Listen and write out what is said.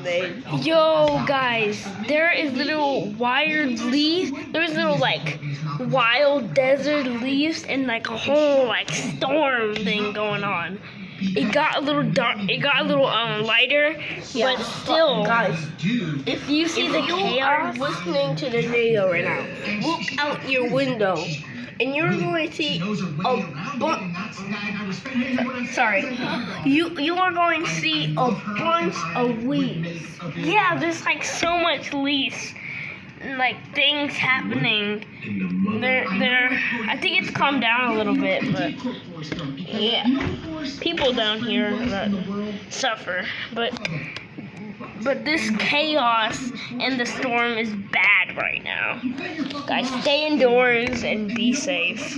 made. Yo, guys, there is little wired leaves. There's little like wild desert leaves and like a whole like storm thing going on. It got a little dark. It got a little lighter, but still, guys, if you see the if you are chaos, listening to the radio right now, look out your window, and you're going to see you are going to see a bunch of leaves. yeah, there's like so much leaves, and, like things happening. I think it's calmed down a little bit, but yeah, people down here that suffer, but this chaos and the storm is bad right now. Guys, stay indoors and be safe.